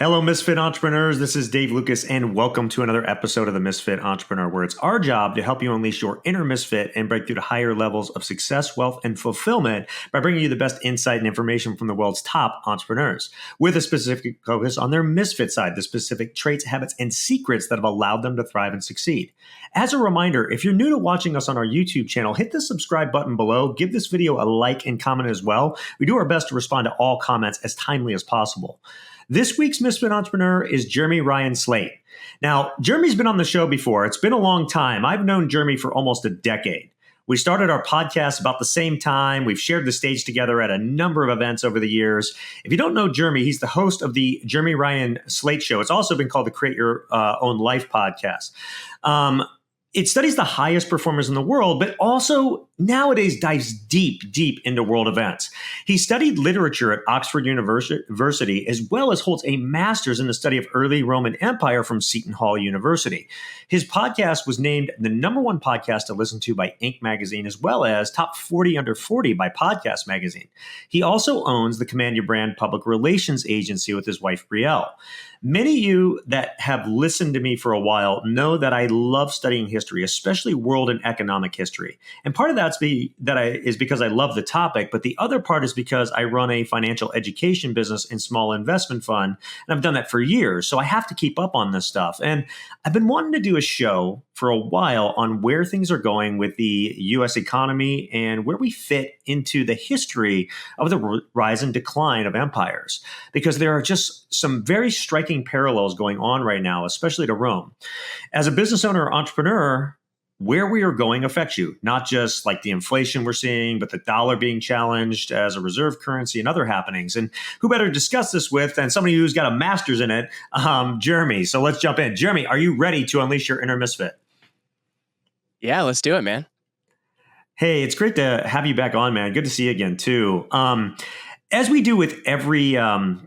Hello, Misfit Entrepreneurs. This is Dave Lukas, and welcome to another episode of the Misfit Entrepreneur, where it's our job to help you unleash your inner misfit and break through to higher levels of success, wealth, and fulfillment by bringing you the best insight and information from the world's top entrepreneurs, with a specific focus on their misfit side, the specific traits, habits, and secrets that have allowed them to thrive and succeed. As a reminder, if you're new to watching us on our YouTube channel, hit the subscribe button below, give this video a like and comment as well. We do our best to respond to all comments as timely as possible. This week's Misfit Entrepreneur is Jeremy Ryan Slate. Now, Jeremy's been on the show before. It's been a long time. I've known Jeremy for almost a decade. We started our podcast about the same time. We've shared the stage together at a number of events over the years. If you don't know Jeremy, he's the host of the Jeremy Ryan Slate Show. It's also been called the Create Your Own Life podcast. It studies the highest performers in the world, but also nowadays dives deep into world events. He studied literature at Oxford University, as well as holds a master's in the study of early Roman Empire from Seton Hall University. His podcast was named the #1 podcast to listen to by Inc. magazine, as well as top 40 under 40 by Podcast magazine. He also owns the Command Your Brand public relations agency with his wife, Brielle. Many of you that have listened to me for a while know that I love studying history, especially world and economic history. And part of that is because I love the topic, but the other part is because I run a financial education business and small investment fund, and I've done that for years. So I have to keep up on this stuff. And I've been wanting to do a show for a while on where things are going with the U.S. economy and where we fit into the history of the rise and decline of empires, because there are just some very striking parallels going on right now, especially to Rome. As a business owner or entrepreneur, where we are going affects you, not just like the inflation we're seeing, but the dollar being challenged as a reserve currency and other happenings. And who better to discuss this with than somebody who's got a master's in it, Jeremy. So let's jump in. Jeremy, are you ready to unleash your inner misfit? Yeah, let's do it, man. Hey, it's great to have you back on, man. Good to see you again, too. As we do with every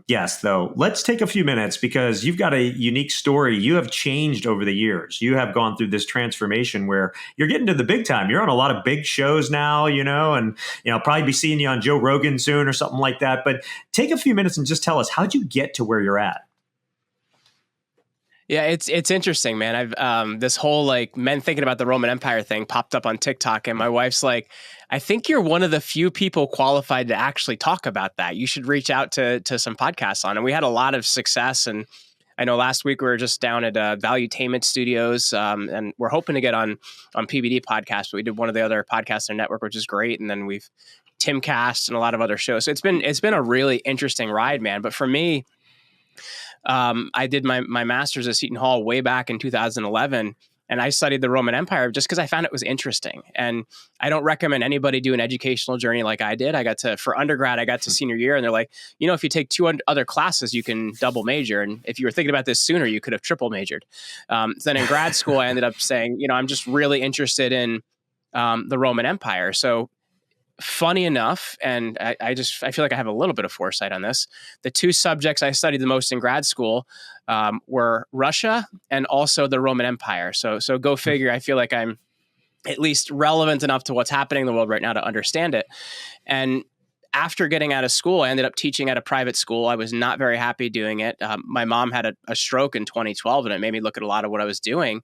guest, though, let's take a few minutes because you've got a unique story. You have changed over the years. You have gone through this transformation where you're getting to the big time. You're on a lot of big shows now, and probably be seeing you on Joe Rogan soon or something like that. But take a few minutes and just tell us, how'd you get to where you're at? Yeah, it's interesting, man. I've this whole men thinking about the Roman Empire thing popped up on TikTok, and my wife's like, I think you're one of the few people qualified to actually talk about that. You should reach out to some podcasts on it. And we had a lot of success. And I know last week we were just down at Valuetainment Studios, and we're hoping to get on PBD podcast. But we did one of the other podcasts on the network, which is great. And then we've Timcast and a lot of other shows. So it's been a really interesting ride, man. But for me, I did my master's at Seton Hall way back in 2011, and I studied the Roman Empire just because I found it was interesting. And I don't recommend anybody do an educational journey like I did. For undergrad, I got to senior year, and they're like, if you take 2 other classes, you can double major. And if you were thinking about this sooner, you could have triple majored. Then in grad school, I ended up saying, I'm just really interested in the Roman Empire. So funny enough, and I feel like I have a little bit of foresight on this. The 2 subjects I studied the most in grad school were Russia and also the Roman Empire. So go figure. I feel like I'm at least relevant enough to what's happening in the world right now to understand it. And after getting out of school, I ended up teaching at a private school. I was not very happy doing it. My mom had a stroke in 2012, and it made me look at a lot of what I was doing.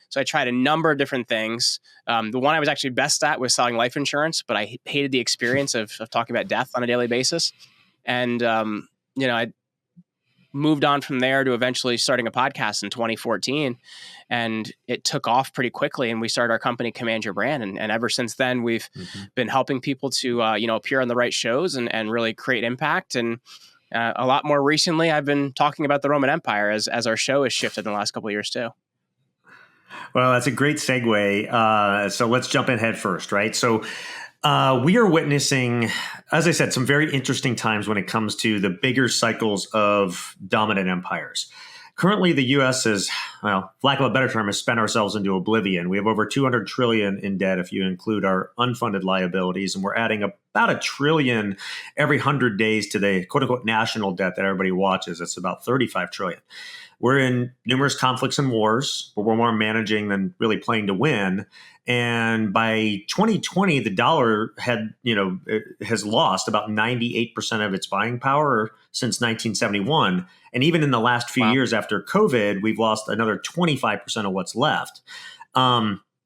So I tried a number of different things. The one I was actually best at was selling life insurance, but I hated the experience of talking about death on a daily basis. And, I moved on from there to eventually starting a podcast in 2014. And it took off pretty quickly. And we started our company, Command Your Brand. And ever since then, we've been helping people to, appear on the right shows and really create impact. And a lot more recently, I've been talking about the Roman Empire as our show has shifted in the last couple of years, too. Well, that's a great segue. So let's jump in head first, right? So we are witnessing, as I said, some very interesting times when it comes to the bigger cycles of dominant empires. Currently, the U.S. is, for lack of a better term, has spent ourselves into oblivion. We have over $200 trillion in debt if you include our unfunded liabilities, and we're adding about $1 trillion every 100 days to the quote-unquote national debt that everybody watches. It's about $35 trillion. we're in numerous conflicts and wars, but we're more managing than really playing to win. And by 2020, the dollar has lost about 98% of its buying power since 1971. And even in the last few years after COVID, we've lost another 25% of what's left.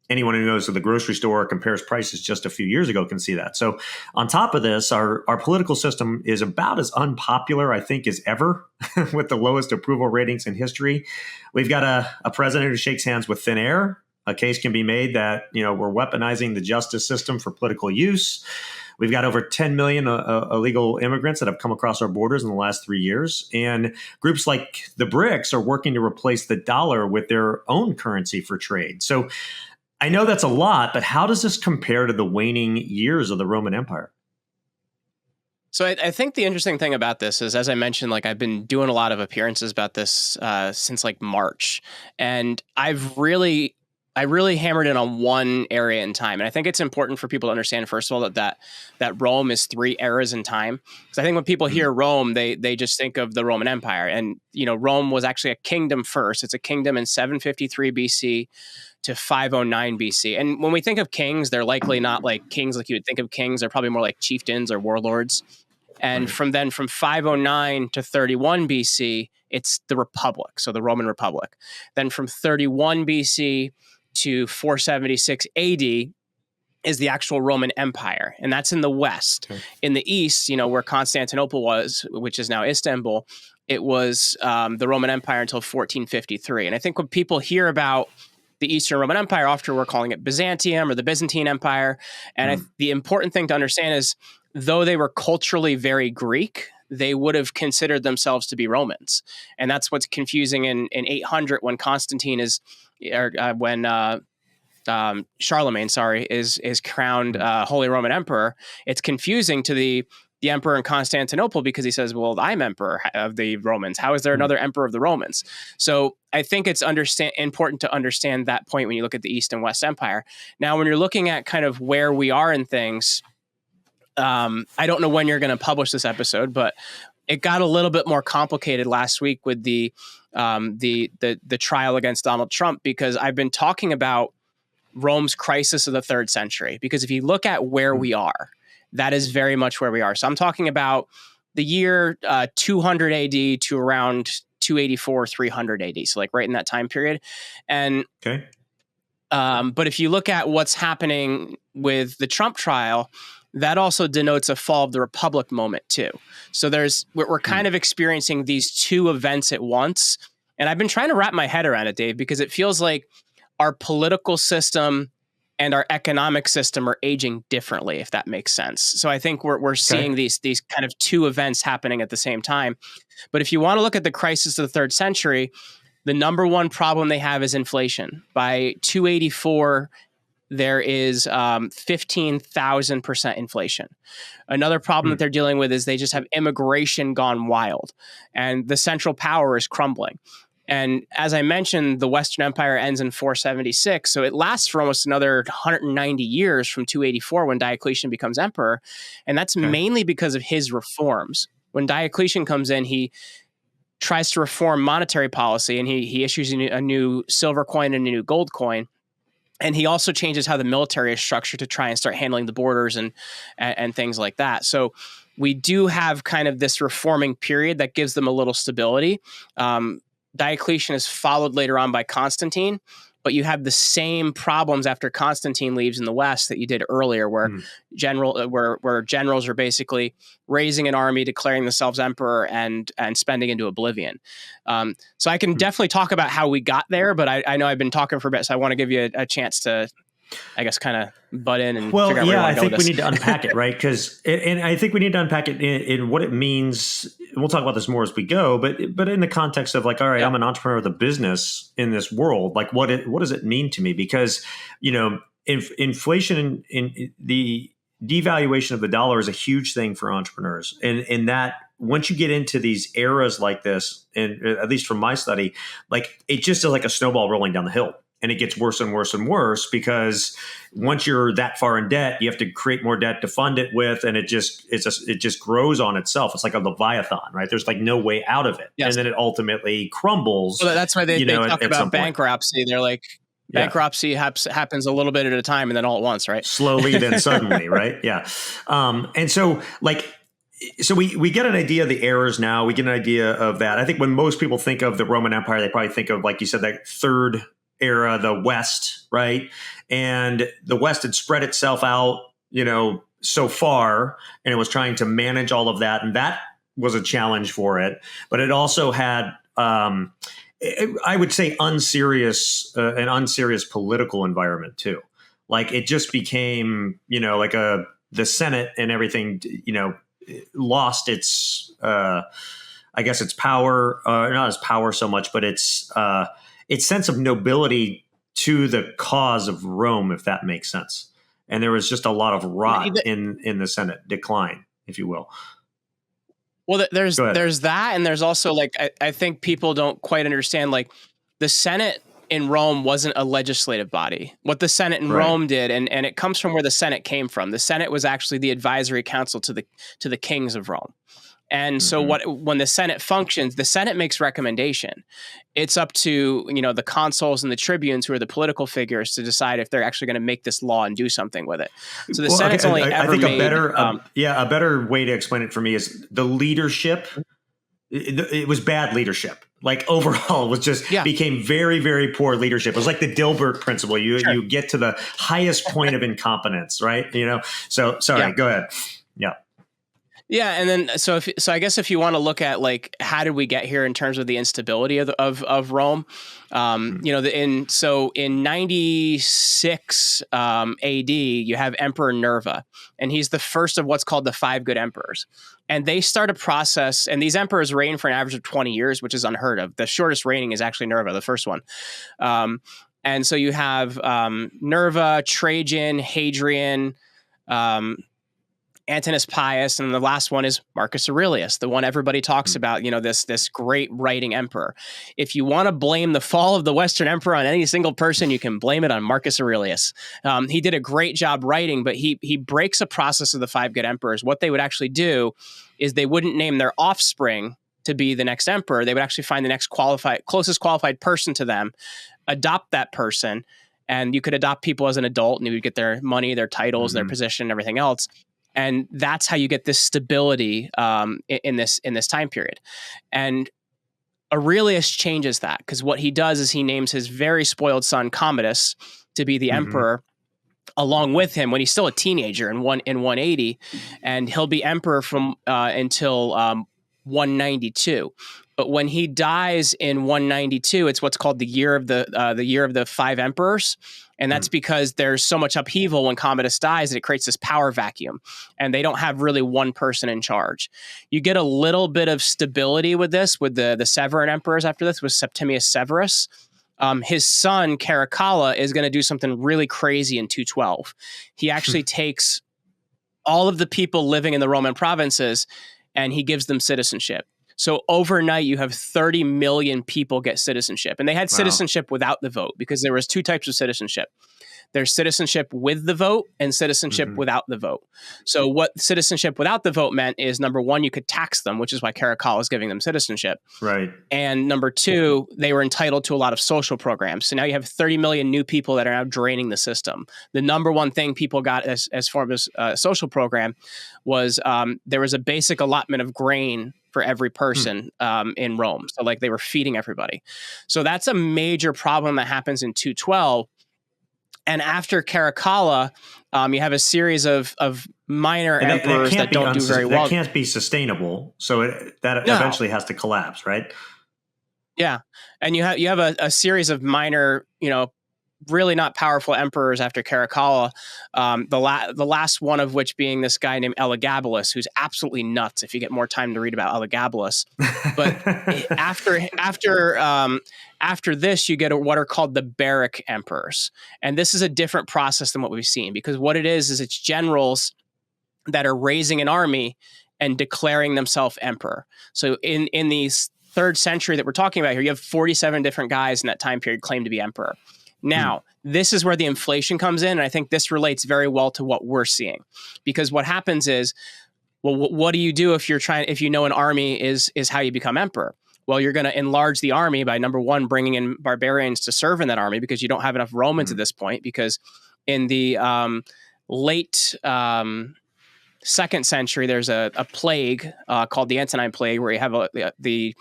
Anyone who goes to the grocery store or compares prices just a few years ago can see that. So on top of this, our political system is about as unpopular, I think, as ever, with the lowest approval ratings in history. We've got a president who shakes hands with thin air. A case can be made that, we're weaponizing the justice system for political use. We've got over 10 million illegal immigrants that have come across our borders in the last 3 years. And groups like the BRICS are working to replace the dollar with their own currency for trade. So I know that's a lot, but how does this compare to the waning years of the Roman Empire? So I think the interesting thing about this is, as I mentioned, I've been doing a lot of appearances about this since March, and I really hammered in on one area in time. And I think it's important for people to understand, first of all, that Rome is 3 eras in time. Because I think when people hear Rome, they just think of the Roman Empire. And, Rome was actually a kingdom first. It's a kingdom in 753 BC to 509 BC. And when we think of kings, they're likely not like kings like you would think of kings. They're probably more like chieftains or warlords. And from 509 to 31 BC, it's the Republic, so the Roman Republic. Then from 31 BC to 476 AD is the actual Roman Empire, and that's in the West. Okay. In the East, where Constantinople was, which is now Istanbul, it was the Roman Empire until 1453. And I think when people hear about the Eastern Roman Empire, often we're calling it Byzantium or the Byzantine Empire. And the important thing to understand is, though they were culturally very Greek, they would have considered themselves to be Romans. And that's what's confusing in 800 when Constantine Charlemagne, is crowned Holy Roman Emperor. It's confusing to the emperor in Constantinople because he says, well, I'm emperor of the Romans. How is there another emperor of the Romans? So I think it's important to understand that point when you look at the East and West Empire. Now, when you're looking at kind of where we are in things, I don't know when you're going to publish this episode, but it got a little bit more complicated last week with the trial against Donald Trump, because I've been talking about Rome's crisis of the 3rd century. Because if you look at where we are, that is very much where we are. So I'm talking about the year 200 AD to around 284, 300 AD. So right in that time period. And okay. But if you look at what's happening with the Trump trial, that also denotes a fall of the Republic moment too. So we're kind of experiencing these two events at once. And I've been trying to wrap my head around it, Dave, because it feels like our political system and our economic system are aging differently, if that makes sense. So I think we're seeing these kind of two events happening at the same time. But if you want to look at the crisis of the 3rd century, the number one problem they have is inflation. By 284, there is 15,000% inflation. Another problem that they're dealing with is they just have immigration gone wild, and the central power is crumbling. And as I mentioned, the Western Empire ends in 476, so it lasts for almost another 190 years from 284 when Diocletian becomes emperor, and that's mainly because of his reforms. When Diocletian comes in, he tries to reform monetary policy, and he issues a new silver coin and a new gold coin. And he also changes how the military is structured to try and start handling the borders and things like that. So we do have kind of this reforming period that gives them a little stability. Diocletian is followed later on by Constantine, but you have the same problems after Constantine leaves in the West that you did earlier, where generals are basically raising an army, declaring themselves emperor, and spending into oblivion. So I can definitely talk about how we got there, but I know I've been talking for a bit, so I want to give you a chance to, I guess, kind of butt in and figure out where you want to go. I think we need to unpack it, right? And I think we need to unpack it in what it means. And we'll talk about this more as we go, but in the context of all right, I'm an entrepreneur of the business in this world. What does it mean to me? Because, inflation in the devaluation of the dollar is a huge thing for entrepreneurs. And that once you get into these eras like this, and at least from my study, it just is like a snowball rolling down the hill. And it gets worse and worse and worse because once you're that far in debt, you have to create more debt to fund it with, and it just grows on itself. It's like a leviathan, right? There's like no way out of it, Yes. and then it ultimately crumbles. Well, that's why they talk at some about point. bankruptcy. They're like, bankruptcy happens a little bit at a time and then all at once, right? Slowly, then suddenly, right? Yeah. And so we get an idea of the errors now. We get an idea of that. I think when most people think of the Roman Empire, they probably think of, like you said, that third era, the West, right? And the West had spread itself out, so far, and it was trying to manage all of that. And that was a challenge for it. But it also had, I would say, an unserious political environment too. Like it just became, the Senate and everything, lost its, I guess its power, not its power so much, but its sense of nobility to the cause of Rome, if that makes sense. And there was just a lot of rot in the Senate, decline, if you will. Well, there's that, and there's also I think people don't quite understand, the Senate in Rome wasn't a legislative body. What the Senate in Rome did, and it comes from where the Senate came from. The Senate was actually the advisory council to the kings of Rome. And so when the Senate functions, the Senate makes recommendation. It's up to, the consuls and the tribunes, who are the political figures, to decide if they're actually going to make this law and do something with it. So the Senate's only ever made... a better way to explain it for me is the leadership. It was bad leadership. Like overall, it was just became very, very poor leadership. It was like the Dilbert principle. You get to the highest point of incompetence, right? So sorry, go ahead. Yeah. Yeah, and then so I guess if you want to look at how did we get here in terms of the instability of Rome, in 96 AD you have Emperor Nerva, and he's the first of what's called the 5 good emperors, and they start a process. And these emperors reign for an average of 20 years, which is unheard of. The shortest reigning is actually Nerva, the first one. And so you have Nerva, Trajan, Hadrian, Antoninus Pius, and the last one is Marcus Aurelius, the one everybody talks about, this great writing emperor. If you want to blame the fall of the Western Emperor on any single person, you can blame it on Marcus Aurelius. He did a great job writing, but he breaks a process of the 5 good emperors. What they would actually do is they wouldn't name their offspring to be the next emperor. They would actually find the next closest qualified person to them, adopt that person, and you could adopt people as an adult, and you would get their money, their titles, their position, and everything else. And that's how you get this stability in this time period. And Aurelius changes that, because what he does is he names his very spoiled son Commodus to be the emperor along with him when he's still a teenager in 180, and he'll be emperor from until 192. But when he dies in 192, it's what's called the year of the 5 emperors. And that's because there's so much upheaval when Commodus dies that it creates this power vacuum, and they don't have really one person in charge. You get a little bit of stability with this, with the Severan emperors after this, with Septimius Severus. His son, Caracalla, is going to do something really crazy in 212. He actually takes all of the people living in the Roman provinces and he gives them citizenship. So overnight, you have 30 million people get citizenship. And they had citizenship without the vote, because there was 2 types of citizenship. There's citizenship with the vote and citizenship without the vote. So what citizenship without the vote meant is, number one, you could tax them, which is why Caracalla is giving them citizenship. Right. And number 2, they were entitled to a lot of social programs. So now you have 30 million new people that are now draining the system. The number one thing people got as far as a social program was there was a basic allotment of grain for every person in Rome. So they were feeding everybody. So that's a major problem that happens in 212. And after Caracalla, you have a series of minor emperors that don't do very well. That can't be sustainable. So that eventually has to collapse, right? Yeah. And you have a series of minor, really not powerful emperors after Caracalla. The last one of which being this guy named Elagabalus, who's absolutely nuts if you get more time to read about Elagabalus. But after this, you get what are called the Barrack emperors. And this is a different process than what we've seen, because what it is it's generals that are raising an army and declaring themselves emperor. So in the 3rd century that we're talking about here, you have 47 different guys in that time period claim to be emperor. Now, this is where the inflation comes in. And I think this relates very well to what we're seeing, because what happens is, well, what do you do if you know an army is how you become emperor? Well, you're going to enlarge the army by, number one, bringing in barbarians to serve in that army, because you don't have enough Romans at this point, because in the late 2nd century, there's a plague called the Antonine Plague, where you have the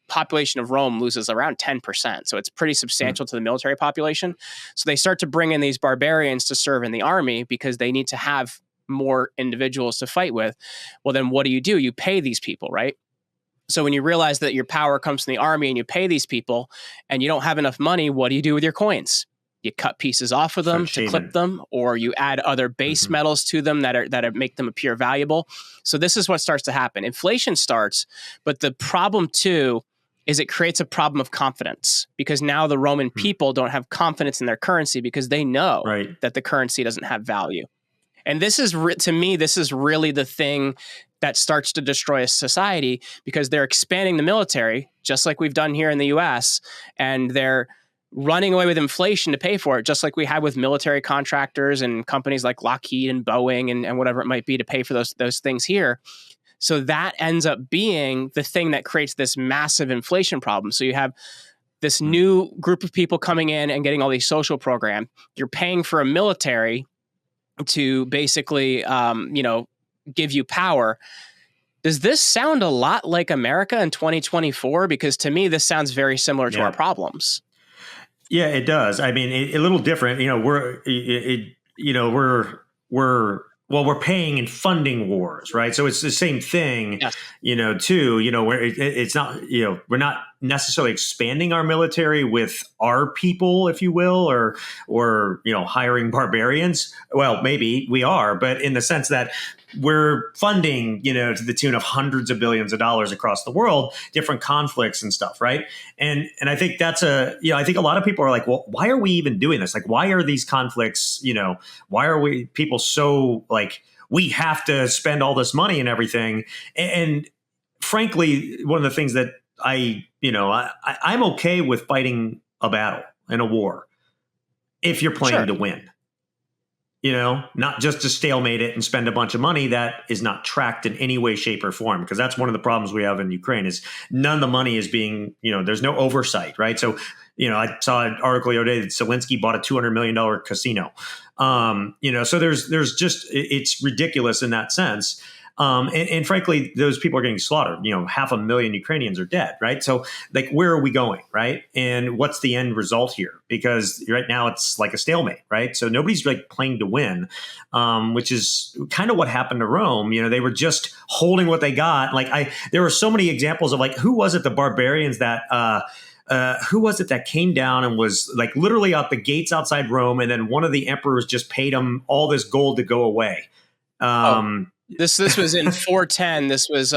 population of Rome loses around 10%. So it's pretty substantial to the military population. So they start to bring in these barbarians to serve in the army because they need to have more individuals to fight with. Well, then what do? You pay these people, right? So when you realize that your power comes from the army and you pay these people and you don't have enough money, what do you do with your coins? You cut pieces off of them to clip them, or you add other base metals to them that make them appear valuable. So this is what starts to happen. Inflation starts, but the problem too is it creates a problem of confidence, because now the Roman people don't have confidence in their currency because they know that the currency doesn't have value. And this is, to me, this is really the thing that starts to destroy a society, because they're expanding the military, just like we've done here in the US, and they're running away with inflation to pay for it, just like we had with military contractors and companies like Lockheed and Boeing and whatever it might be to pay for those things here. So that ends up being the thing that creates this massive inflation problem. So you have this new group of people coming in and getting all these social programs. You're paying for a military to basically, give you power. Does this sound a lot like America in 2024? Because to me, this sounds very similar to our problems. Yeah, it does. I mean, a little different. We're paying and funding wars, right? So it's the same thing, where it's not, we're not necessarily expanding our military with our people, if you will, or hiring barbarians. Well, maybe we are, but in the sense that we're funding, to the tune of hundreds of billions of dollars across the world, different conflicts and stuff, right? And I think that's I think a lot of people are like, well, why are we even doing this? Like, why are these conflicts, why are we people so like, we have to spend all this money and everything? And frankly, one of the things that I'm okay with fighting a battle and a war if you're playing to win. Not just to stalemate it and spend a bunch of money that is not tracked in any way, shape, or form. Because that's one of the problems we have in Ukraine is none of the money is being, there's no oversight, right? So, I saw an article the other day that Zelensky bought a $200 million casino. So there's just, it's ridiculous in that sense. And frankly, those people are getting slaughtered. 500,000 Ukrainians are dead, right? So, like, where are we going, right? And what's the end result here? Because right now it's like a stalemate, right? So nobody's like playing to win, which is kind of what happened to Rome. They were just holding what they got. Like, there were so many examples of like, who was it? The barbarians that. Who was it that came down and was like literally out the gates outside Rome, and then one of the emperors just paid them all this gold to go away. This was in 410. This was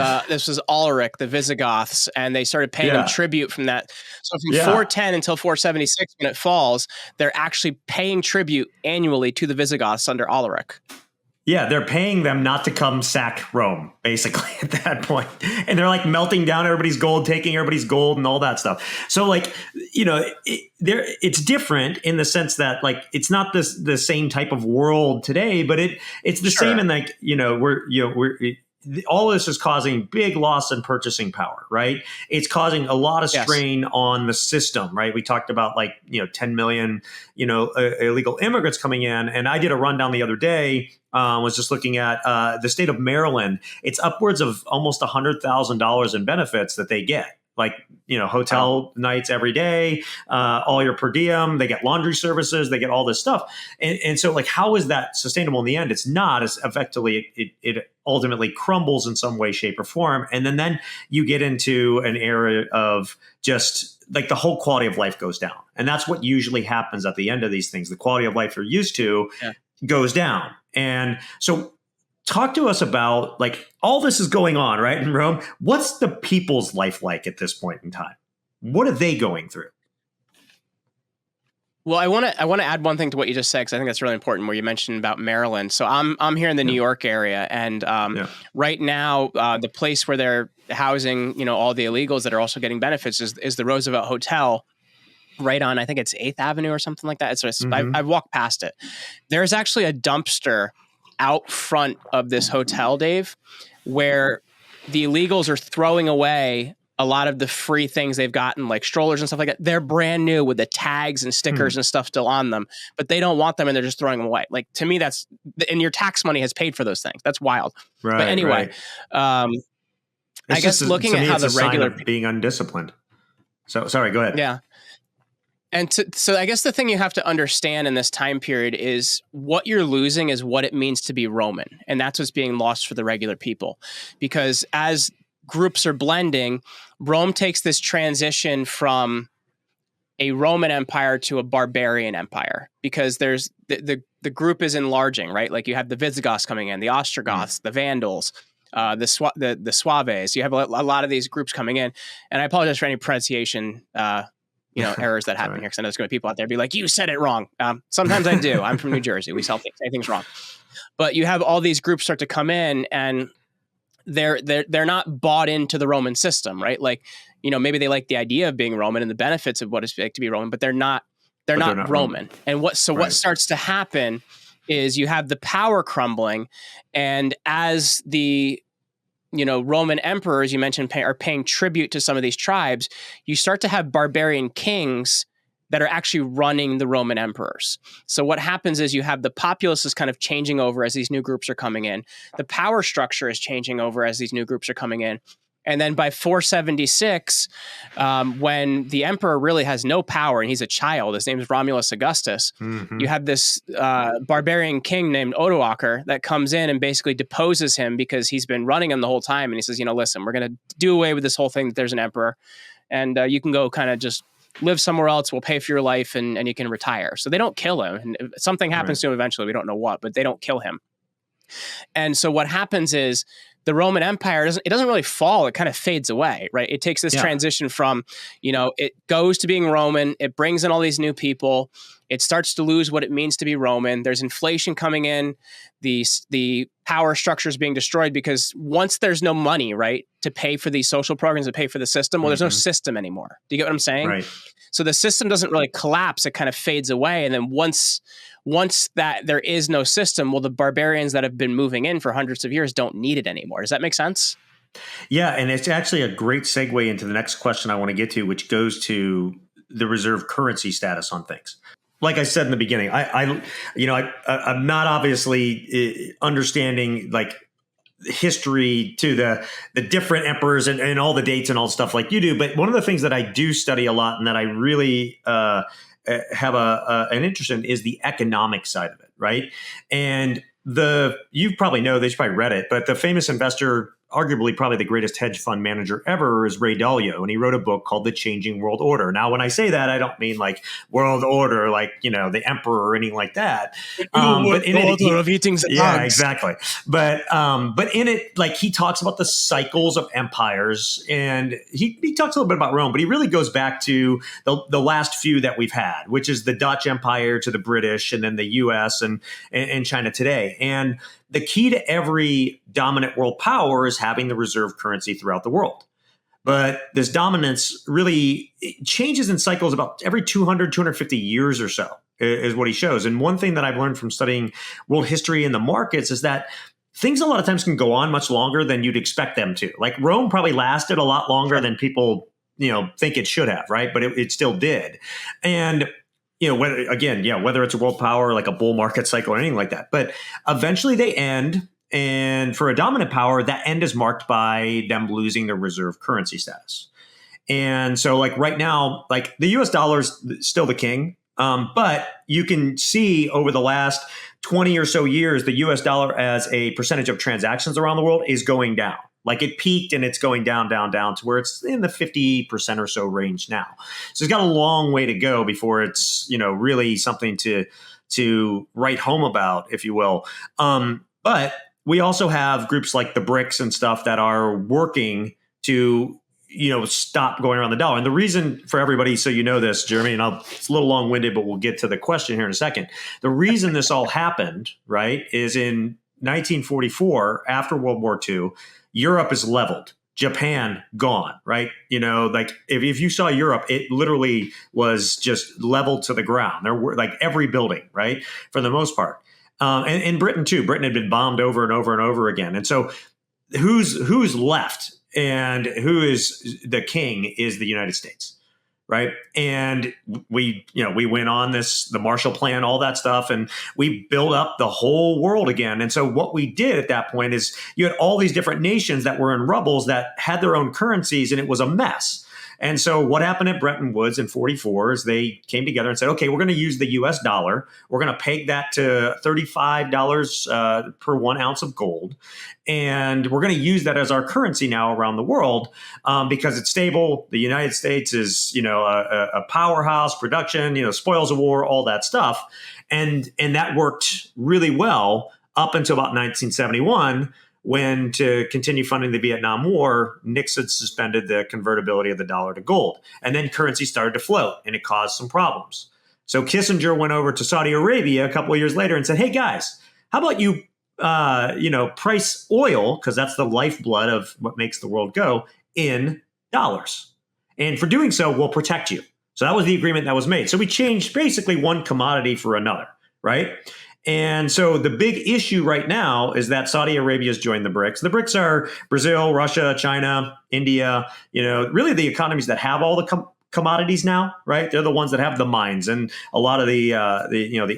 Alaric, the Visigoths, and they started paying them tribute from that. So from 410 until 476, when it falls, they're actually paying tribute annually to the Visigoths under Alaric. Yeah, they're paying them not to come sack Rome, basically, at that point. And they're like melting down everybody's gold, taking everybody's gold and all that stuff. So like, it's different in the sense that like, it's not the same type of world today, but it's the same in like, all of this is causing big loss in purchasing power, right? It's causing a lot of strain on the system, right? We talked about like, 10 million, illegal immigrants coming in. And I did a rundown the other day, was just looking at the state of Maryland. It's upwards of almost $100,000 in benefits that they get. Like, hotel nights every day, all your per diem, they get laundry services, they get all this stuff. And so like, how is that sustainable in the end? It's not. As effectively, it ultimately crumbles in some way, shape, or form. And then you get into an area of just like the whole quality of life goes down. And that's what usually happens at the end of these things. The quality of life you're used to goes down. And so talk to us about like all this is going on, right, in Rome. What's the people's life like at this point in time? What are they going through? Well, I want to add one thing to what you just said, because I think that's really important, where you mentioned about Maryland. So I'm here in the New York area, and right now the place where they're housing all the illegals that are also getting benefits is the Roosevelt Hotel. right on, I think it's 8th Avenue or something like that. Mm-hmm. I've walked past it. There's actually a dumpster out front of this hotel, Dave, where the illegals are throwing away a lot of the free things they've gotten, like strollers and stuff like that. They're brand new with the tags and stickers and stuff still on them, but they don't want them and they're just throwing them away. Like, to me, and your tax money has paid for those things. That's wild. Right. But anyway, I guess looking at how the regular being undisciplined. So sorry, go ahead. Yeah. And so I guess the thing you have to understand in this time period is what you're losing is what it means to be Roman. And that's what's being lost for the regular people. Because as groups are blending, Rome takes this transition from a Roman Empire to a barbarian empire, because there's the group is enlarging, right? Like you have the Visigoths coming in, the Ostrogoths, the Vandals, the Suaves. You have a lot of these groups coming in. And I apologize for any pronunciation errors that happen here, because I know there's going to be people out there be like, you said it wrong. Sometimes I do. I'm from New Jersey. We say things wrong. But you have all these groups start to come in, and they're not bought into the Roman system, right? Like, maybe they like the idea of being Roman and the benefits of what it's like to be Roman, but they're not Roman. And what starts to happen is you have the power crumbling, and as the Roman emperors you mentioned are paying tribute to some of these tribes, you start to have barbarian kings that are actually running the Roman emperors. So what happens is you have the populace is kind of changing over as these new groups are coming in. The power structure is changing over as these new groups are coming in. And then by 476, when the emperor really has no power and he's a child, his name is Romulus Augustus, you have this barbarian king named Odoacer that comes in and basically deposes him because he's been running him the whole time. And he says, listen, we're going to do away with this whole thing that there's an emperor, and you can go kind of just live somewhere else. We'll pay for your life and you can retire. So they don't kill him. And if something happens to him eventually, we don't know what, but they don't kill him. And so what happens is the Roman Empire doesn't really fall. It kind of fades away, right? It takes this transition from, it goes to being Roman. It brings in all these new people. It starts to lose what it means to be Roman. There's inflation coming in. The power structure is being destroyed because once there's no money, right, to pay for these social programs, to pay for the system, well, there's no system anymore. Do you get what I'm saying? Right. So the system doesn't really collapse. It kind of fades away. And then once that there is no system, well, the barbarians that have been moving in for hundreds of years don't need it anymore. Does that make sense? Yeah. And it's actually a great segue into the next question I want to get to, which goes to the reserve currency status on things. Like I said in the beginning, I'm not obviously understanding like history to the different emperors and all the dates and all stuff like you do. But one of the things that I do study a lot and that I really have an interest in is the economic side of it, right? And you probably know this, you probably read it, but the famous investor, arguably probably the greatest hedge fund manager ever, is Ray Dalio. And he wrote a book called The Changing World Order. Now, when I say that, I don't mean like world order, like, the emperor or anything like that. But in it, of eating yeah, exactly. But in it, like he talks about the cycles of empires, and he talks a little bit about Rome, but he really goes back to the last few that we've had, which is the Dutch Empire to the British, and then the US and China today. And the key to every dominant world power is having the reserve currency throughout the world. But this dominance really changes in cycles about every 200, 250 years or so is what he shows. And one thing that I've learned from studying world history and the markets is that things a lot of times can go on much longer than you'd expect them to. Like Rome probably lasted a lot longer than people, think it should have, right? But it still did. And whether it's a world power, like a bull market cycle or anything like that. But eventually they end. And for a dominant power, that end is marked by them losing their reserve currency status. And so like right now, like the US dollar is still the king. But you can see over the last 20 or so years, the US dollar as a percentage of transactions around the world is going down. Like it peaked and it's going down to where it's in the 50% or so range now. So it's got a long way to go before it's, really something to write home about, if you will. But we also have groups like the BRICS and stuff that are working to, stop going around the dollar. And the reason for everybody, so you know this, Jeremy, and it's a little long-winded, but we'll get to the question here in a second. The reason this all happened, right, is in 1944, after World War II, Europe is leveled. Japan, gone, right? Like if you saw Europe, it literally was just leveled to the ground. There were like every building, right? For the most part. And Britain too. Britain had been bombed over and over and over again. And so who's left and who is the king is the United States. Right. And we went on the Marshall Plan, all that stuff, and we built up the whole world again. And so what we did at that point is you had all these different nations that were in rubbles that had their own currencies, and it was a mess. And so what happened at Bretton Woods in 44 is they came together and said, okay, we're going to use the US dollar. We're going to peg that to $35 per 1 ounce of gold. And we're going to use that as our currency now around the world because it's stable. The United States is, a powerhouse, production, spoils of war, all that stuff. And that worked really well up until about 1971, when, to continue funding the Vietnam War, Nixon suspended the convertibility of the dollar to gold. And then currency started to float, and it caused some problems. So Kissinger went over to Saudi Arabia a couple of years later and said, hey, guys, how about you price oil, because that's the lifeblood of what makes the world go, in dollars. And for doing so, we'll protect you. So that was the agreement that was made. So we changed basically one commodity for another, right? And so the big issue right now is that Saudi Arabia has joined the BRICS. The BRICS are Brazil, Russia, China, India, really the economies that have all the commodities now, right? They're the ones that have the mines and a lot of the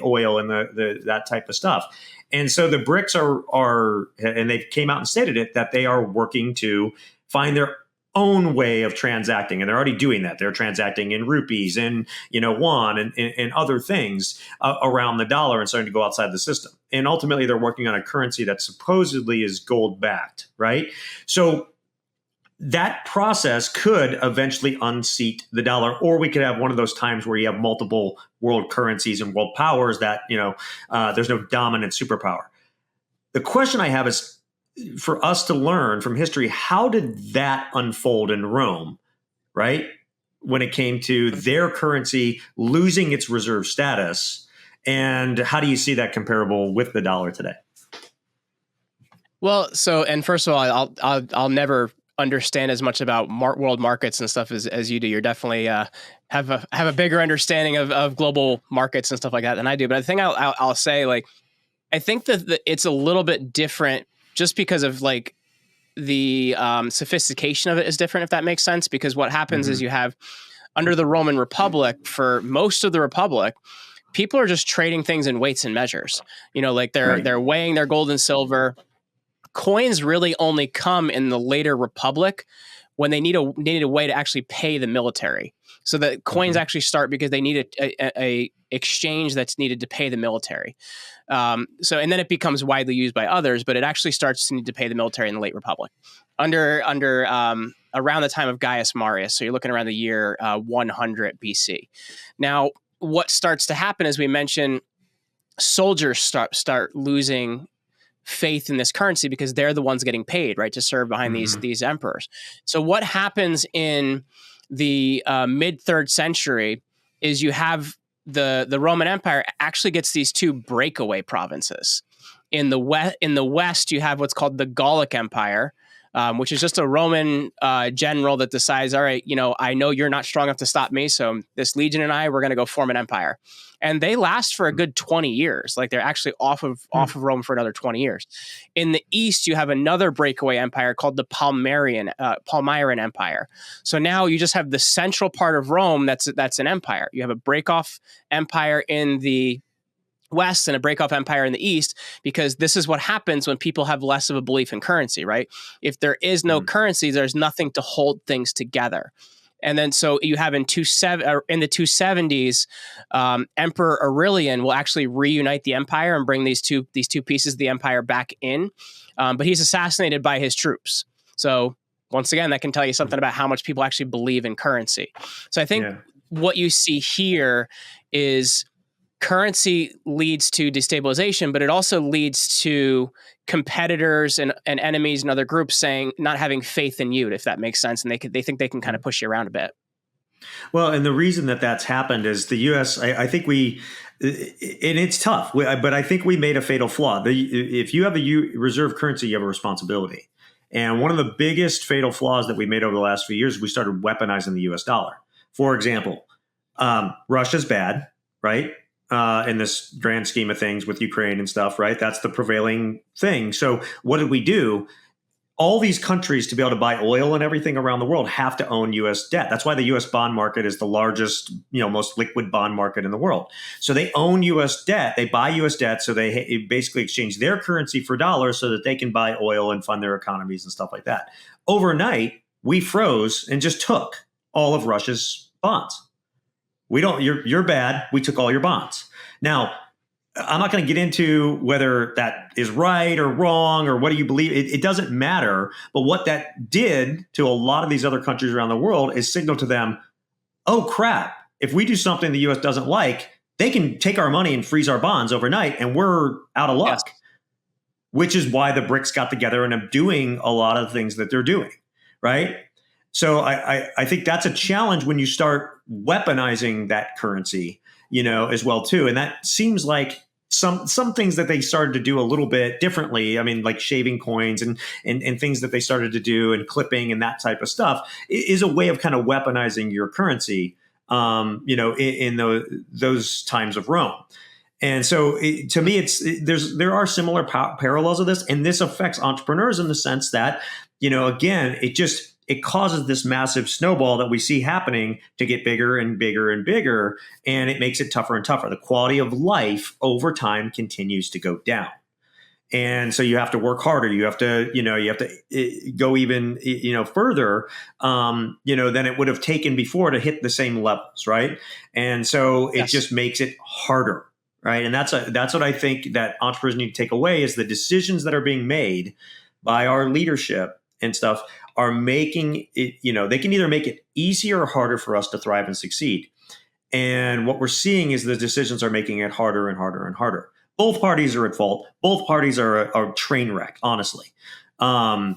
oil and the that type of stuff. And so the BRICS are, and they came out and stated it, that they are working to find their own way of transacting. And they're already doing that. They're transacting in rupees and, yuan and other things around the dollar and starting to go outside the system. And ultimately, they're working on a currency that supposedly is gold backed, right? So that process could eventually unseat the dollar, or we could have one of those times where you have multiple world currencies and world powers that, there's no dominant superpower. The question I have is, for us to learn from history, how did that unfold in Rome, right? When it came to their currency losing its reserve status, and how do you see that comparable with the dollar today? Well, and first of all, I'll never understand as much about world markets and stuff as you do. You're definitely have a bigger understanding of global markets and stuff like that than I do. But the thing I'll say, like, I think that it's a little bit different, just because of like the sophistication of it is different, if that makes sense. Because what happens is you have, under the Roman Republic, for most of the Republic, people are just trading things in weights and measures. Like they're weighing their gold and silver. Coins really only come in the later Republic when they need a way to actually pay the military. So that coins actually start because they need a exchange that's needed to pay the military. And then it becomes widely used by others, but it actually starts to need to pay the military in the late Republic, under around the time of Gaius Marius. So you're looking around the year 100 BC. Now, what starts to happen, as we mentioned, soldiers start losing faith in this currency because they're the ones getting paid, right, to serve behind these emperors. So what happens in the mid 3rd century is you have the Roman Empire actually gets these two breakaway provinces. In the west, you have what's called the Gallic Empire, which is just a Roman general that decides, all right, I know you're not strong enough to stop me, so this legion and we're going to go form an empire. And they last for a good 20 years. Like, they're actually off of Rome for another 20 years. In the east, you have another breakaway empire called the Palmyran Empire. So now you just have the central part of Rome that's an empire. You have a break-off empire in the west and a break-off empire in the east, because this is what happens when people have less of a belief in currency, right? If there is no currency, there's nothing to hold things together. And then so you have in the 270s, Emperor Aurelian will actually reunite the empire and bring these two pieces of the empire back in. But he's assassinated by his troops. So once again, that can tell you something about how much people actually believe in currency. So I think what you see here is currency leads to destabilization, but it also leads to competitors and enemies and other groups not having faith in you, if that makes sense. And they think they can kind of push you around a bit. Well, and the reason that's happened is the U.S., I think and it's tough, but I think we made a fatal flaw. If you have a reserve currency, you have a responsibility. And one of the biggest fatal flaws that we made over the last few years, we started weaponizing the US dollar. For example, Russia's bad, right? In this grand scheme of things with Ukraine and stuff, right? That's the prevailing thing. So what did we do? All these countries, to be able to buy oil and everything around the world, have to own U.S. debt. That's why the U.S. bond market is the largest, most liquid bond market in the world. So they own U.S. debt. They buy U.S. debt. So they basically exchange their currency for dollars so that they can buy oil and fund their economies and stuff like that. Overnight, we froze and just took all of Russia's bonds. You're bad. We took all your bonds. Now, I'm not going to get into whether that is right or wrong or what do you believe. It doesn't matter. But what that did to a lot of these other countries around the world is signal to them, oh, crap, if we do something the U.S. doesn't like, they can take our money and freeze our bonds overnight and we're out of luck, yes. Which is why the BRICS got together and are doing a lot of things that they're doing, right? So I think that's a challenge when you start weaponizing that currency, as well too. And that seems like some things that they started to do a little bit differently. I mean, like shaving coins and things that they started to do and clipping and that type of stuff is a way of kind of weaponizing your currency, in those times of Rome. And so to me, there are similar parallels of this, and this affects entrepreneurs in the sense that, again, it causes this massive snowball that we see happening to get bigger and bigger and bigger, and it makes it tougher and tougher. The quality of life over time continues to go down. And so you have to work harder. You have to go even, further, than it would have taken before to hit the same levels. Right. And so it just makes it harder. Right. And that's what I think that entrepreneurs need to take away is the decisions that are being made by our leadership and stuff are making it, they can either make it easier or harder for us to thrive and succeed. And what we're seeing is the decisions are making it harder and harder and harder. Both parties are at fault. Both parties are a train wreck, honestly. And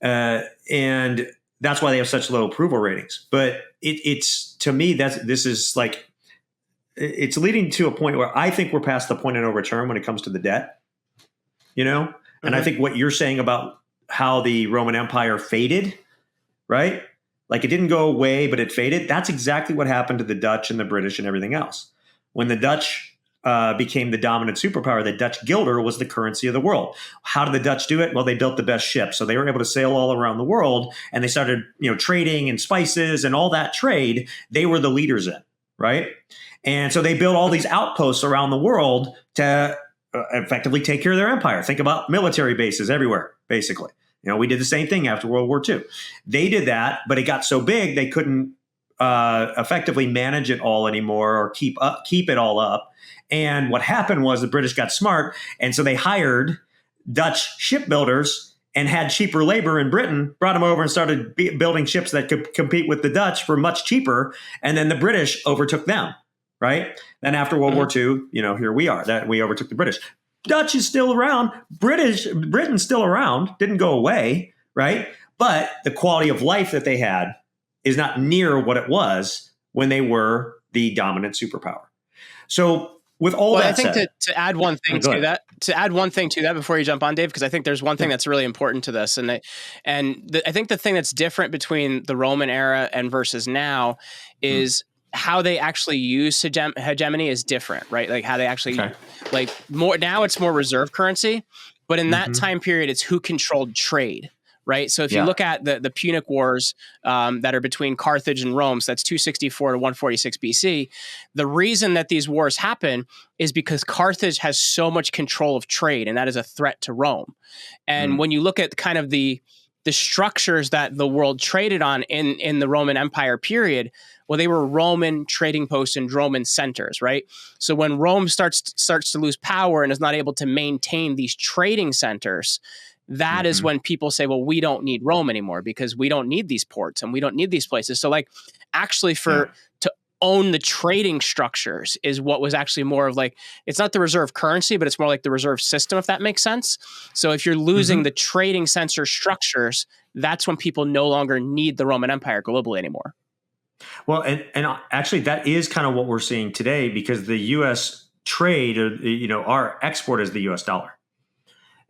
that's why they have such low approval ratings. But it's to me, this is like, it's leading to a point where I think we're past the point of no return when it comes to the debt, and I think what you're saying about how the Roman Empire faded, right? Like it didn't go away, but it faded. That's exactly what happened to the Dutch and the British and everything else. When the Dutch became the dominant superpower, the Dutch guilder was the currency of the world. How did the Dutch do it? Well, they built the best ships. So they were able to sail all around the world and they started, trading and spices and all that trade. They were the leaders in, right? And so they built all these outposts around the world to effectively take care of their empire. Think about military bases everywhere, basically. We did the same thing after World War II. They did that, but it got so big they couldn't effectively manage it all anymore or keep it all up. And what happened was the British got smart, and so they hired Dutch shipbuilders and had cheaper labor in Britain, brought them over and started building ships that could compete with the Dutch for much cheaper, and then the British overtook them, right? Then after World War II, here we are, that we overtook the British. Dutch is still around. Britain's still around, didn't go away, right? But the quality of life that they had is not near what it was when they were the dominant superpower. So with all that said, I think to add one thing to that before you jump on, Dave, because I think there's one thing that's really important to this. I think the thing that's different between the Roman era and versus now is how they actually use hegemony is different, right? Like how they actually more now it's more reserve currency, but in that time period, it's who controlled trade, right? So if you look at the Punic Wars that are between Carthage and Rome, so that's 264 to 146 BC, the reason that these wars happen is because Carthage has so much control of trade, and that is a threat to Rome. And when you look at kind of the structures that the world traded on in the Roman Empire period, well, they were Roman trading posts and Roman centers, right? So when Rome starts to lose power and is not able to maintain these trading centers, that is when people say, well, we don't need Rome anymore because we don't need these ports and we don't need these places. So like actually to own the trading structures is what was actually more of like, it's not the reserve currency, but it's more like the reserve system, if that makes sense. So if you're losing the trading center structures, that's when people no longer need the Roman Empire globally anymore. Well, and actually that is kind of what we're seeing today because the U.S. trade, our export is the U.S. dollar.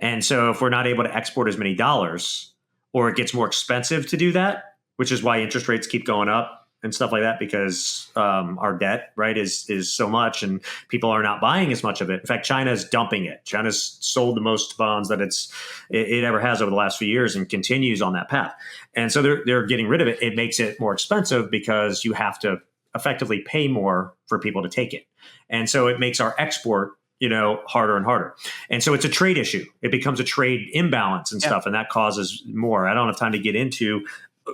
And so if we're not able to export as many dollars, or it gets more expensive to do that, which is why interest rates keep going up and stuff like that, because our debt, right, is so much, and people are not buying as much of it. In fact, China is dumping it. China's sold the most bonds that it ever has over the last few years, and continues on that path. And so they're getting rid of it. It makes it more expensive because you have to effectively pay more for people to take it, and so it makes our export harder and harder. And so it's a trade issue. It becomes a trade imbalance and stuff, and that causes more. I don't have time to get into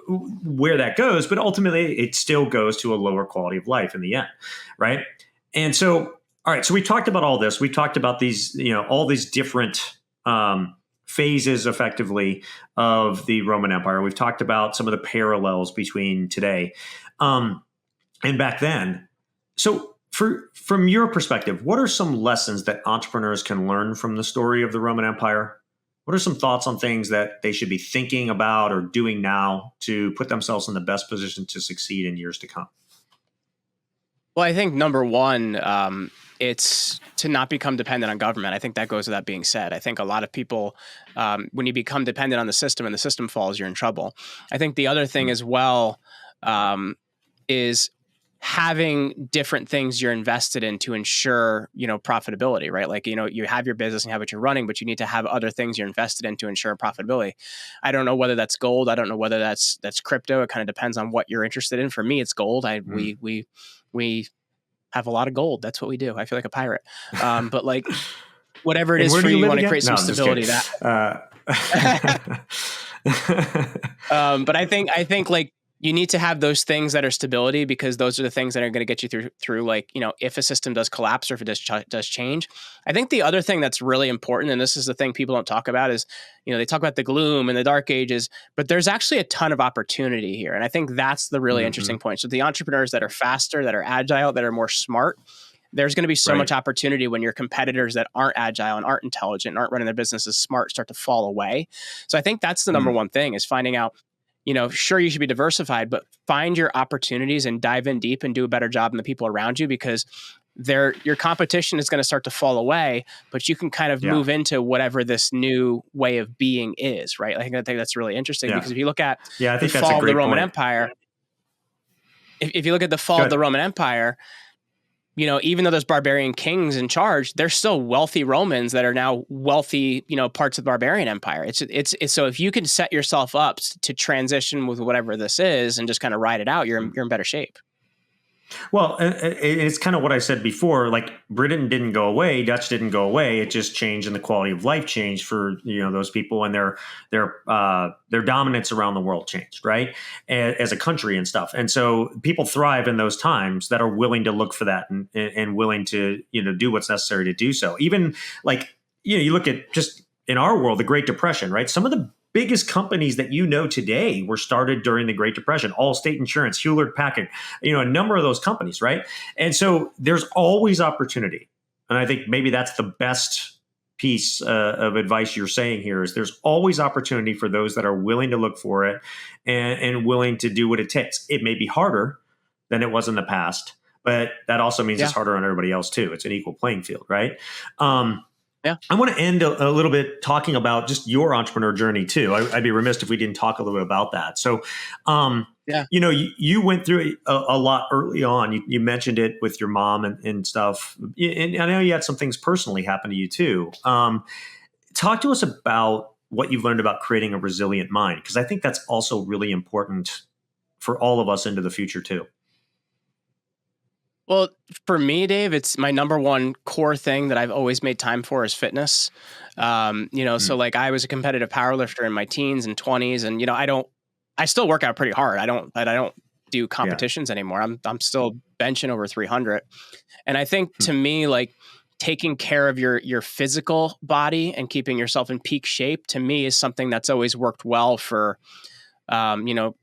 where that goes, but ultimately it still goes to a lower quality of life in the end, right? And so, all right, so we talked about all this. We talked about these, all these different phases, effectively, of the Roman Empire. We've talked about some of the parallels between today and back then. So, from your perspective, what are some lessons that entrepreneurs can learn from the story of the Roman Empire? What are some thoughts on things that they should be thinking about or doing now to put themselves in the best position to succeed in years to come? Well, I think number one, it's to not become dependent on government. I think that goes without being said. I think a lot of people, when you become dependent on the system and the system falls, you're in trouble. I think the other thing as well is having different things you're invested in to ensure, profitability, right? Like, you have your business and you have what you're running, but you need to have other things you're invested in to ensure profitability. I don't know whether that's gold. I don't know whether that's crypto. It kind of depends on what you're interested in. For me, it's gold. We have a lot of gold. That's what we do. I feel like a pirate. But like whatever it is for you, want to create some stability. But I think like, you need to have those things that are stability, because those are the things that are going to get you through like, if a system does collapse or if it does change. I think the other thing that's really important, and this is the thing people don't talk about, is, they talk about the gloom and the dark ages, but there's actually a ton of opportunity here. And I think that's the really interesting point. So the entrepreneurs that are faster, that are agile, that are more smart, there's going to be so much opportunity when your competitors that aren't agile and aren't intelligent and aren't running their businesses smart start to fall away. So I think that's the number one thing, is finding out, sure, you should be diversified, but find your opportunities and dive in deep and do a better job than the people around you, because your competition is going to start to fall away, but you can kind of move into whatever this new way of being is, right? I think that's really interesting, because if you look at the fall of the Roman Empire, if you look at the fall of the Roman Empire, even though there's barbarian kings in charge, there's still wealthy Romans that are now wealthy, parts of the barbarian empire. It's so if you can set yourself up to transition with whatever this is and just kind of ride it out, you're in better shape. Well, it's kind of what I said before. Like, Britain didn't go away, Dutch didn't go away. It just changed, and the quality of life changed for those people, and their dominance around the world changed, right, as a country and stuff. And so people thrive in those times that are willing to look for that and willing to do what's necessary to do so. Even like you look at just in our world, the Great Depression, right? Some of the biggest companies that today were started during the Great Depression. Allstate Insurance, Hewlett Packard, a number of those companies, right? And so there's always opportunity. And I think maybe that's the best piece of advice you're saying here, is there's always opportunity for those that are willing to look for it and willing to do what it takes. It may be harder than it was in the past, but that also means it's harder on everybody else too. It's an equal playing field, right? I want to end a little bit talking about just your entrepreneur journey too. I'd be remiss if we didn't talk a little bit about that. So, you went through a lot early on. You mentioned it with your mom and stuff. And I know you had some things personally happen to you too. Talk to us about what you've learned about creating a resilient mind, because I think that's also really important for all of us into the future too. Well, for me, Dave, it's my number one core thing that I've always made time for is fitness. So like I was a competitive powerlifter in my teens and 20s, and I still work out pretty hard. I don't do competitions anymore. I'm still benching over 300. And I think to me, like taking care of your physical body and keeping yourself in peak shape, to me, is something that's always worked well for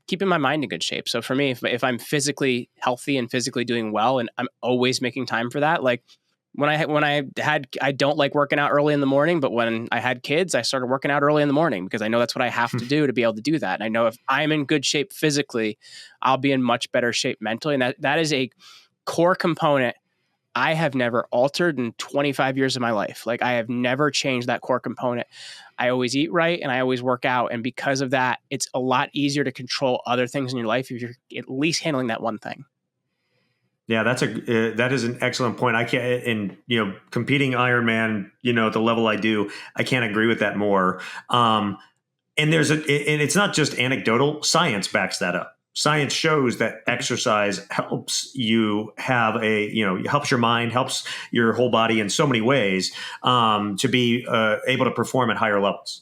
keeping my mind in good shape. So for me, if I'm physically healthy and physically doing well, and I'm always making time for that, like I don't like working out early in the morning, but when I had kids, I started working out early in the morning because I know that's what I have to do to be able to do that. And I know if I'm in good shape physically, I'll be in much better shape mentally. And that is a core component I have never altered in 25 years of my life. Like, I have never changed that core component. I always eat right and I always work out. And because of that, it's a lot easier to control other things in your life if you're at least handling that one thing. Yeah, that is an excellent point. I can't, and competing Ironman, at the level I do, I can't agree with that more. And it's not just anecdotal. Science backs that up. Science shows that exercise helps you have helps your mind, helps your whole body in so many ways, to be able to perform at higher levels.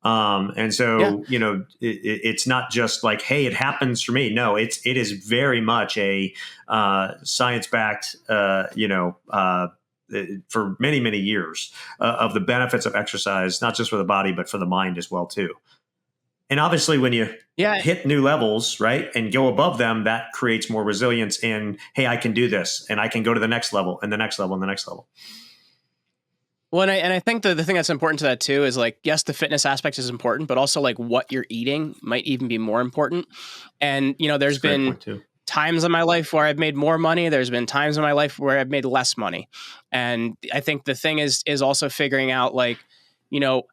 And so, it's not just like, hey, it happens for me. No, it is very much a science-backed, for many, many years of the benefits of exercise, not just for the body, but for the mind as well, too. And obviously, when you hit new levels, right, and go above them, that creates more resilience in, hey, I can do this, and I can go to the next level, and the next level, and the next level. Well, and I think the thing that's important to that too is like, yes, the fitness aspect is important, but also like what you're eating might even be more important. And, there's been times in my life where I've made more money. There's been times in my life where I've made less money. And I think the thing is also figuring out like,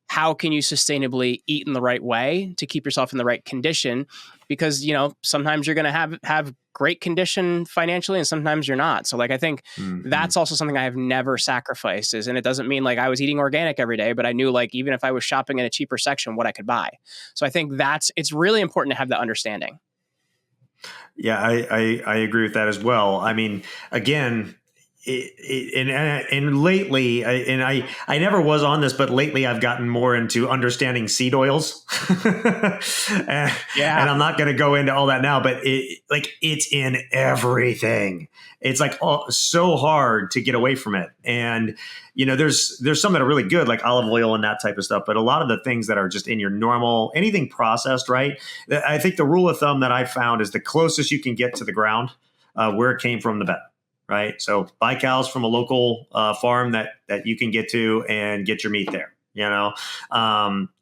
how can you sustainably eat in the right way to keep yourself in the right condition? Because, sometimes you're going to have great condition financially and sometimes you're not. So like, I think that's also something I have never sacrificed and it doesn't mean like I was eating organic every day, but I knew like, even if I was shopping in a cheaper section, what I could buy. So I think it's really important to have that understanding. Yeah, I agree with that as well. I mean, again, and lately, I never was on this, but lately I've gotten more into understanding seed oils. and I'm not going to go into all that now, but it's in everything. It's like so hard to get away from it. And, there's some that are really good, like olive oil and that type of stuff. But a lot of the things that are just in your normal, anything processed, right? I think the rule of thumb that I found is the closest you can get to the ground, where it came from, the better. Right. So buy cows from a local farm that you can get to and get your meat there.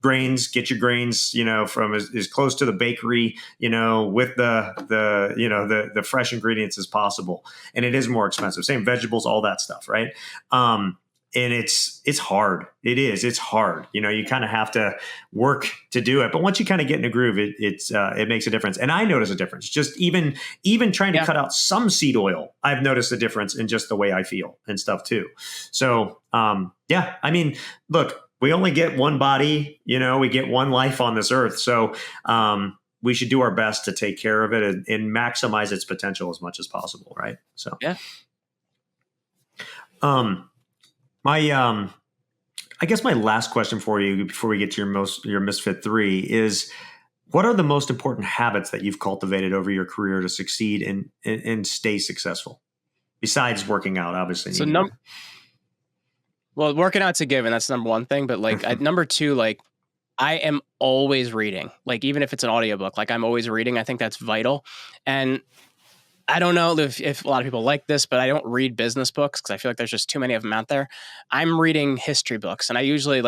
Grains, get your grains, from as close to the bakery, with the fresh ingredients as possible. And it is more expensive. Same vegetables, all that stuff. Right. And it's hard. It's hard. You kind of have to work to do it. But once you kind of get in a groove, it makes a difference. And I notice a difference. Just even trying to cut out some seed oil, I've noticed a difference in just the way I feel and stuff too. So, I mean, look, we only get one body, we get one life on this earth. So, we should do our best to take care of it and maximize its potential as much as possible. Right. So, I guess my last question for you before we get to your Misfit 3 is, what are the most important habits that you've cultivated over your career to succeed and stay successful, besides working out, obviously? So well, working out's a given. That's number one thing. But like number two, like I am always reading, like even if it's an audiobook, like I'm always reading. I think that's vital. And I don't know if a lot of people like this, but I don't read business books because I feel like there's just too many of them out there. I'm reading history books. And I usually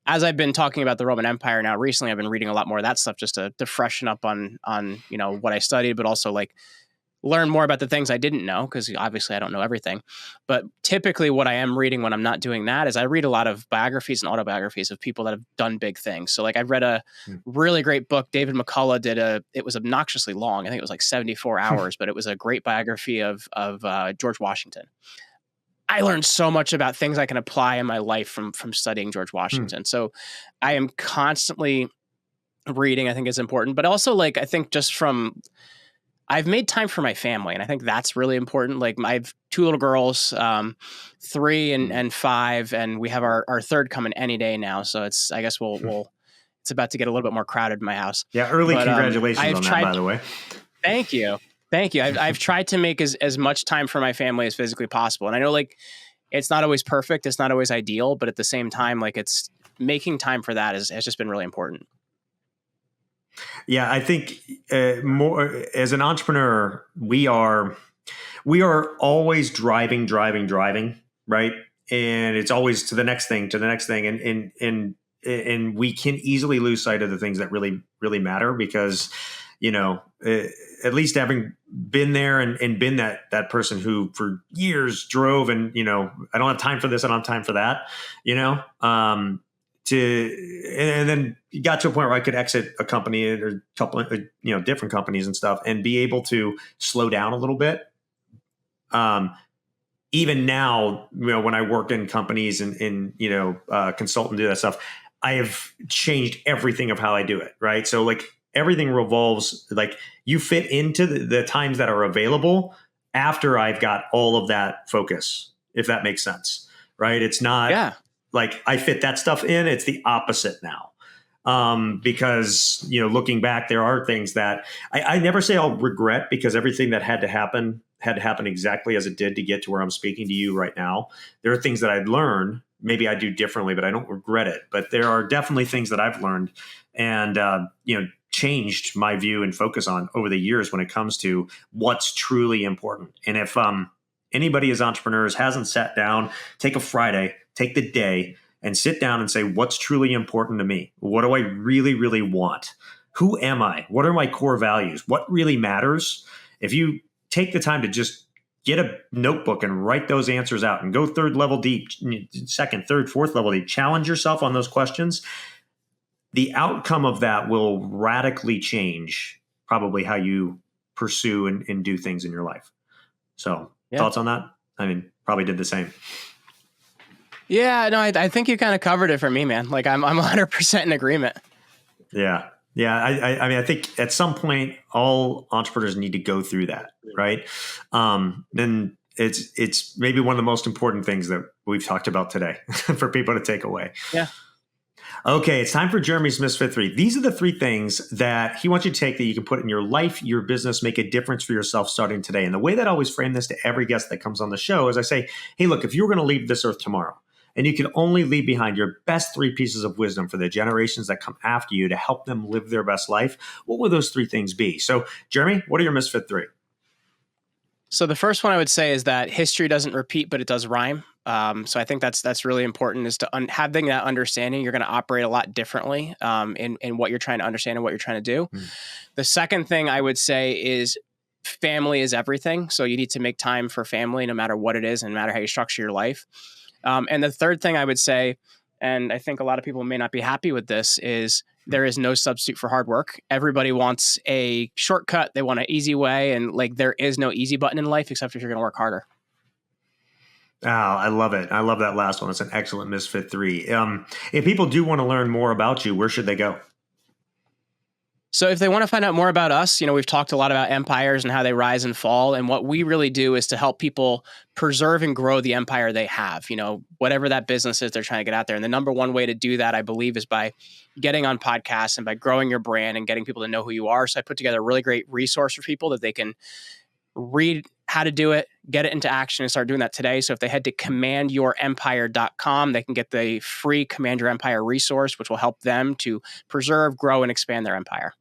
as I've been talking about the Roman Empire now recently, I've been reading a lot more of that stuff just to freshen up on what I studied, but also like learn more about the things I didn't know, because obviously I don't know everything. But typically what I am reading when I'm not doing that is I read a lot of biographies and autobiographies of people that have done big things. So like I've read a really great book. David McCullough it was obnoxiously long. I think it was like 74 hours, but it was a great biography of George Washington. I learned so much about things I can apply in my life from studying George Washington. So I am constantly reading. I think is important, but also like, I think just I've made time for my family, and I think that's really important. Like I have two little girls, 3 and 5, and we have our third coming any day now. So I guess it's about to get a little bit more crowded in my house. Yeah. Congratulations on that, by the way. Thank you. I've tried to make as much time for my family as physically possible. And I know like, it's not always perfect. It's not always ideal, but at the same time, like it's making time for that has just been really important. Yeah, I think more as an entrepreneur, we are always driving, right? And it's always to the next thing, and we can easily lose sight of the things that really, really matter, because at least having been there and been that person who for years drove and, I don't have time for this. I don't have time for that, and then you got to a point where I could exit a company or a couple of, different companies and stuff and be able to slow down a little bit. Even now, when I work in companies and consult and do that stuff, I have changed everything of how I do it. Right. So like everything revolves, like you fit into the times that are available after I've got all of that focus, if that makes sense. Right. It's not like I fit that stuff in. It's the opposite now. Because, looking back, there are things that I never say I'll regret, because everything that had to happen exactly as it did to get to where I'm speaking to you right now. There are things that I'd learned. Maybe I do differently, but I don't regret it. But there are definitely things that I've learned and, changed my view and focus on over the years when it comes to what's truly important. And if anybody as entrepreneurs hasn't sat down, take a Friday, take the day, and sit down and say, what's truly important to me? What do I really, really want? Who am I? What are my core values? What really matters? If you take the time to just get a notebook and write those answers out and go third level deep, second, third, fourth level deep, challenge yourself on those questions, the outcome of that will radically change probably how you pursue and do things in your life. So thoughts on that? I mean, probably did the same. Yeah, no, I think you kind of covered it for me, man. Like I'm 100% in agreement. Yeah. Yeah. I mean, I think at some point all entrepreneurs need to go through that. Right. Then it's maybe one of the most important things that we've talked about today for people to take away. Yeah. Okay, it's time for Jeremy's Misfit 3. These are the 3 things that he wants you to take that you can put in your life, your business, make a difference for yourself starting today. And the way that I always frame this to every guest that comes on the show is I say, hey, look, if you were going to leave this earth tomorrow and you can only leave behind your best 3 pieces of wisdom for the generations that come after you to help them live their best life, what would those 3 things be? So, Jeremy, what are your Misfit 3? So the first one I would say is that history doesn't repeat, but it does rhyme. So I think that's really important, is to having that understanding. You're going to operate a lot differently in what you're trying to understand and what you're trying to do. The second thing I would say is family is everything. So you need to make time for family, no matter what it is, and no matter how you structure your life. And the third thing I would say, and I think a lot of people may not be happy with this, is there is no substitute for hard work. Everybody wants a shortcut. They want an easy way. And like, there is no easy button in life, except if you're going to work harder. Oh, I love it. I love that last one. It's an excellent Misfit 3. If people do want to learn more about you, where should they go? So if they want to find out more about us, we've talked a lot about empires and how they rise and fall. And what we really do is to help people preserve and grow the empire they have, whatever that business is they're trying to get out there. And the number one way to do that, I believe, is by getting on podcasts and by growing your brand and getting people to know who you are. So I put together a really great resource for people that they can read how to do it, get it into action, and start doing that today. So if they head to commandyourempire.com, they can get the free Command Your Empire resource, which will help them to preserve, grow, and expand their empire.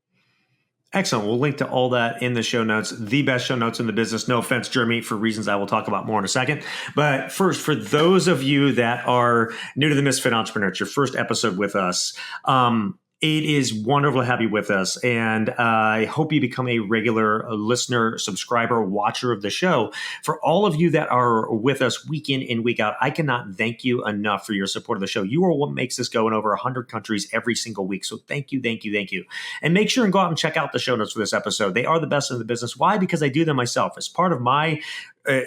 Excellent. We'll link to all that in the show notes. The best show notes in the business. No offense, Jeremy, for reasons I will talk about more in a second. But first, for those of you that are new to the Misfit Entrepreneur, it's your first episode with us. It is wonderful to have you with us, and I hope you become a regular listener, subscriber, watcher of the show. For all of you that are with us week in and week out, I cannot thank you enough for your support of the show. You are what makes this go in over 100 countries every single week, so thank you, thank you, thank you. And make sure and go out and check out the show notes for this episode. They are the best in the business. Why? Because I do them myself. As part of my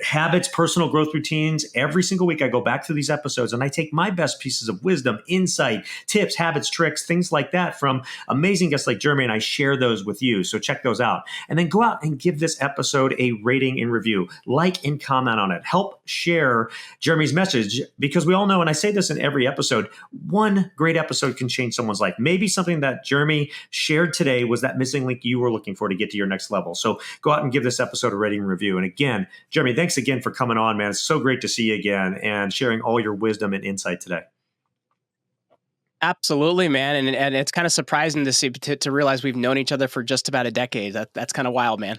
habits, personal growth routines. Every single week I go back through these episodes and I take my best pieces of wisdom, insight, tips, habits, tricks, things like that from amazing guests like Jeremy, and I share those with you. So check those out. And then go out and give this episode a rating and review. Like and comment on it. Help share Jeremy's message, because we all know, and I say this in every episode, one great episode can change someone's life. Maybe something that Jeremy shared today was that missing link you were looking for to get to your next level. So go out and give this episode a rating and review. And again, Jeremy, thanks again for coming on, man. It's so great to see you again and sharing all your wisdom and insight today. Absolutely, man. And it's kind of surprising to see, to realize we've known each other for just about a decade. That's kind of wild, man.